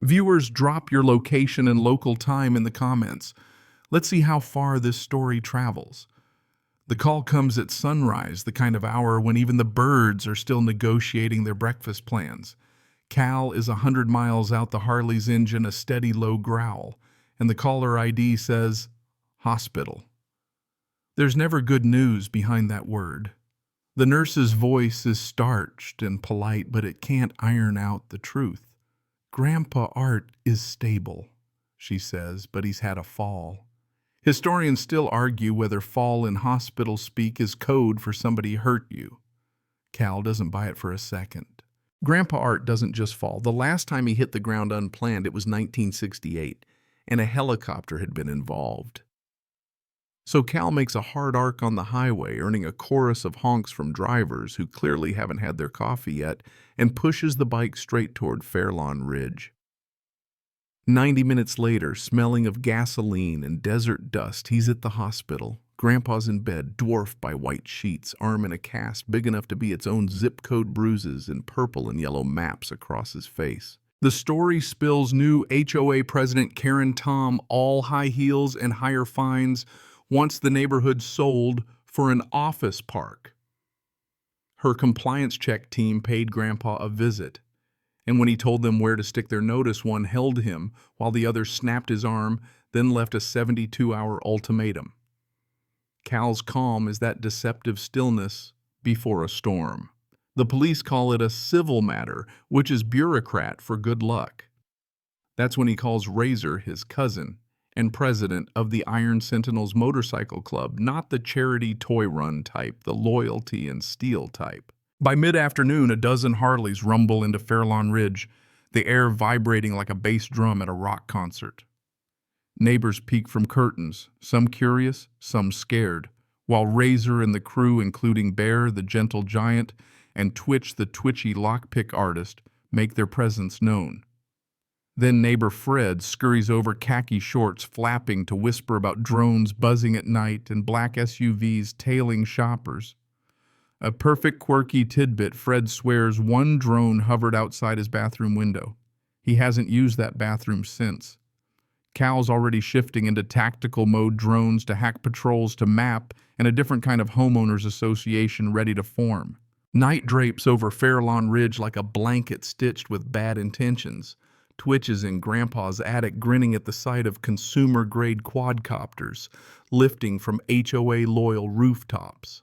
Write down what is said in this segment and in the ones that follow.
Viewers, drop your location and local time in the comments. Let's see how far this story travels. The call comes at sunrise, the kind of hour when even the birds are still negotiating their breakfast plans. Cal is 100 miles out the Harley's engine, a steady low growl, and the caller ID says, hospital. There's never good news behind that word. The nurse's voice is starched and polite, but it can't iron out the truth. Grandpa Art is stable, she says, but he's had a fall. Historians still argue whether fall in hospital speak is code for somebody hurt you. Cal doesn't buy it for a second. Grandpa Art doesn't just fall. The last time he hit the ground unplanned, it was 1968, and a helicopter had been involved. So Cal makes a hard arc on the highway, earning a chorus of honks from drivers who clearly haven't had their coffee yet, and pushes the bike straight toward Fairlawn Ridge. 90 minutes later, smelling of gasoline and desert dust, he's at the hospital. Grandpa's in bed, dwarfed by white sheets, arm in a cast big enough to be its own zip code bruises and purple and yellow maps across his face. The story spills new HOA president Karen Tom all high heels and higher fines wants the neighborhood sold for an office park. Her compliance check team paid Grandpa a visit, and when he told them where to stick their notice, one held him while the other snapped his arm, then left a 72-hour ultimatum. Cal's calm is that deceptive stillness before a storm. The police call it a civil matter, which is bureaucrat for good luck. That's when he calls Razor, his cousin, and president of the Iron Sentinels Motorcycle Club, not the charity toy run type, the loyalty and steel type. By mid-afternoon, a dozen Harleys rumble into Fairlawn Ridge, the air vibrating like a bass drum at a rock concert. Neighbors peek from curtains, some curious, some scared, while Razor and the crew, including Bear, the gentle giant, and Twitch, the twitchy lockpick artist, make their presence known. Then neighbor Fred scurries over khaki shorts flapping to whisper about drones buzzing at night and black SUVs tailing shoppers. A perfect quirky tidbit, Fred swears one drone hovered outside his bathroom window. He hasn't used that bathroom since. Cal's already shifting into tactical mode drones to hack patrols to map and a different kind of homeowners association ready to form. Night drapes over Fairlawn Ridge like a blanket stitched with bad intentions. Twitch is in Grandpa's attic grinning at the sight of consumer-grade quadcopters lifting from HOA-loyal rooftops.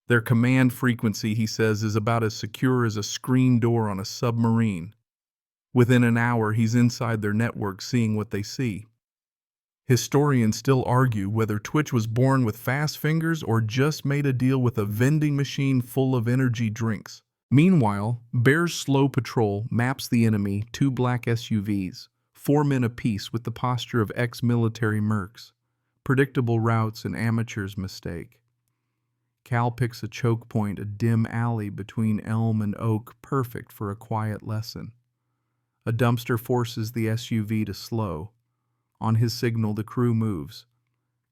Their command frequency, he says, is about as secure as a screen door on a submarine. Within an hour, he's inside their network seeing what they see. Historians still argue whether Twitch was born with fast fingers or just made a deal with a vending machine full of energy drinks. Meanwhile, Bear's slow patrol maps the enemy, 2 black SUVs, 4 men apiece with the posture of ex-military mercs. Predictable routes an amateur's mistake. Cal picks a choke point, a dim alley between elm and oak, perfect for a quiet lesson. A dumpster forces the SUV to slow. On his signal, the crew moves.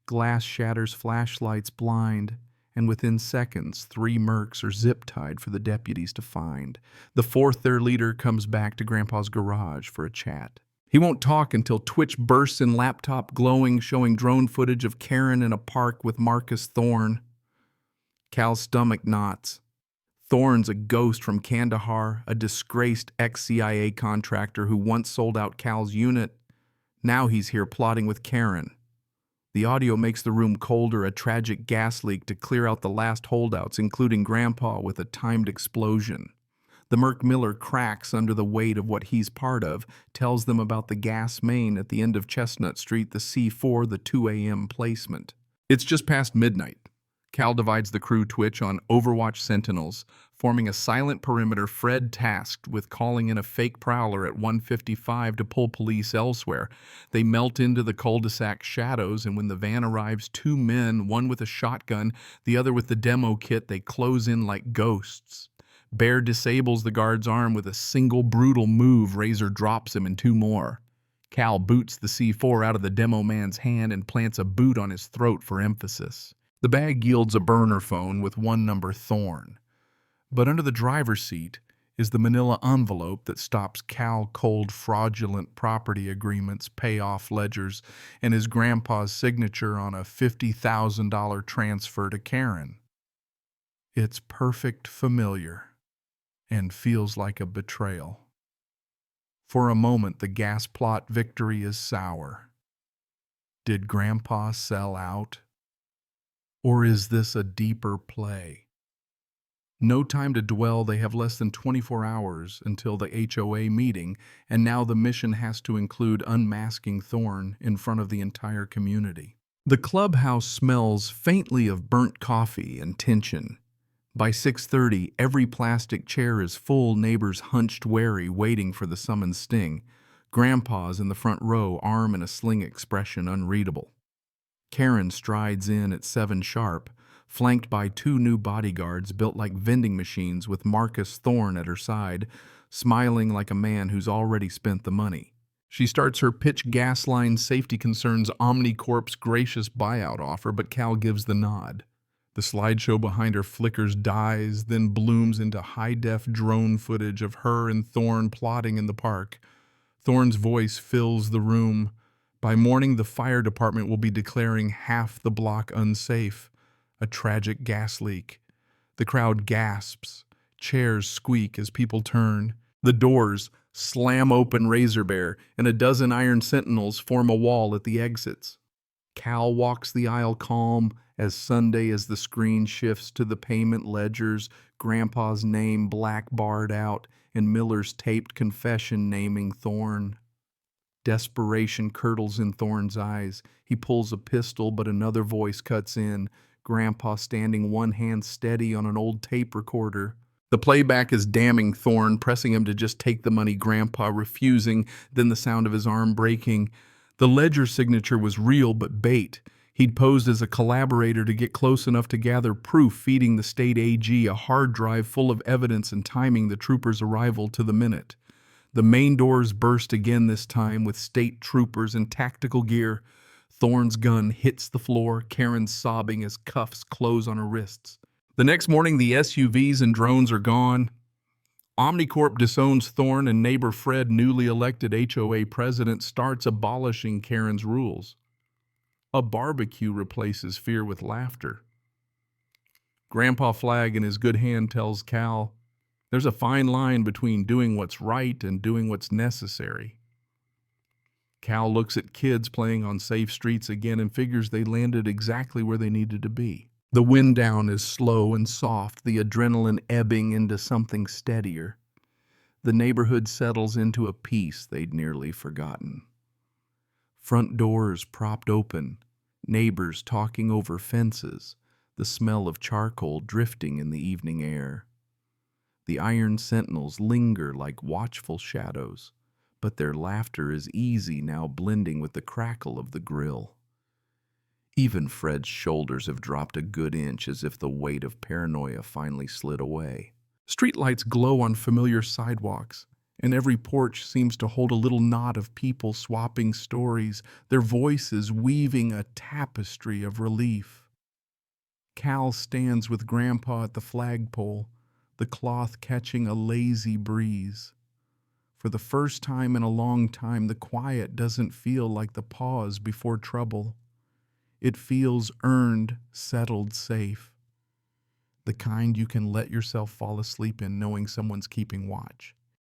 Glass shatters flashlights blind, and within seconds, 3 mercs are zip-tied for the deputies to find. The 4th, their leader, comes back to Grandpa's garage for a chat. He won't talk until Twitch bursts in, laptop glowing, showing drone footage of Karen in a park with Marcus Thorne. Cal's stomach knots. Thorne's a ghost from Kandahar, a disgraced ex-CIA contractor who once sold out Cal's unit. Now he's here plotting with Karen. The audio makes the room colder, a tragic gas leak to clear out the last holdouts, including Grandpa, with a timed explosion. The Merc Miller cracks under the weight of what he's part of, tells them about the gas main at the end of Chestnut Street, the C4, the 2 a.m. placement. It's just past midnight. Cal divides the crew Twitch on Overwatch Sentinels, forming a silent perimeter. Fred tasked with calling in a fake prowler at 1:55 to pull police elsewhere. They melt into the cul-de-sac shadows, and when the van arrives, 2 men, one with a shotgun, the other with the demo kit, they close in like ghosts. Bear disables the guard's arm with a single brutal move. Razor drops him and 2 more. Cal boots the C4 out of the demo man's hand and plants a boot on his throat for emphasis. The bag yields a burner phone with one number, Thorne. But under the driver's seat, is the manila envelope that stops Cal cold fraudulent property agreements, payoff ledgers, and his grandpa's signature on a $50,000 transfer to Karen. It's perfect familiar and feels like a betrayal. For a moment, the gas plot victory is sour. Did Grandpa sell out? Or is this a deeper play? No time to dwell, they have less than 24 hours until the HOA meeting, and now the mission has to include unmasking Thorne in front of the entire community. The clubhouse smells faintly of burnt coffee and tension. By 6:30, every plastic chair is full, neighbors hunched wary, waiting for the summons sting. Grandpa's in the front row, arm in a sling, expression unreadable. Karen strides in at 7 sharp, flanked by 2 new bodyguards built like vending machines with Marcus Thorne at her side, smiling like a man who's already spent the money. She starts her pitch gas line safety concerns Omnicorp's gracious buyout offer, but Cal gives the nod. The slideshow behind her flickers, dies, then blooms into high-def drone footage of her and Thorne plotting in the park. Thorne's voice fills the room. By morning, the fire department will be declaring half the block unsafe. A tragic gas leak. The crowd gasps. Chairs squeak as people turn. The doors slam open razor bare, and a dozen iron sentinels form a wall at the exits. Cal walks the aisle calm as Sunday as the screen shifts to the payment ledgers, Grandpa's name black barred out, and Miller's taped confession naming Thorne. Desperation curdles in Thorne's eyes. He pulls a pistol, but another voice cuts in, Grandpa standing one hand steady on an old tape recorder. The playback is damning Thorne, pressing him to just take the money, Grandpa refusing, then the sound of his arm breaking. The ledger signature was real but bait. He'd posed as a collaborator to get close enough to gather proof, feeding the state AG a hard drive full of evidence and timing the troopers' arrival to the minute. The main doors burst again, this time with state troopers in tactical gear. Thorne's gun hits the floor, Karen sobbing as cuffs close on her wrists. The next morning, the SUVs and drones are gone. Omnicorp disowns Thorne, and neighbor Fred, newly elected HOA president, starts abolishing Karen's rules. A barbecue replaces fear with laughter. Grandpa Flagg in his good hand tells Cal, there's a fine line between doing what's right and doing what's necessary. Cal looks at kids playing on safe streets again and figures they landed exactly where they needed to be. The wind down is slow and soft, the adrenaline ebbing into something steadier. The neighborhood settles into a peace they'd nearly forgotten. Front doors propped open, neighbors talking over fences, the smell of charcoal drifting in the evening air. The iron sentinels linger like watchful shadows, but their laughter is easy now, blending with the crackle of the grill. Even Fred's shoulders have dropped a good inch, as if the weight of paranoia finally slid away. Streetlights glow on familiar sidewalks, and every porch seems to hold a little knot of people swapping stories, their voices weaving a tapestry of relief. Cal stands with Grandpa at the flagpole, the cloth catching a lazy breeze. For the first time in a long time, the quiet doesn't feel like the pause before trouble. It feels earned, settled, safe. The kind you can let yourself fall asleep in knowing someone's keeping watch.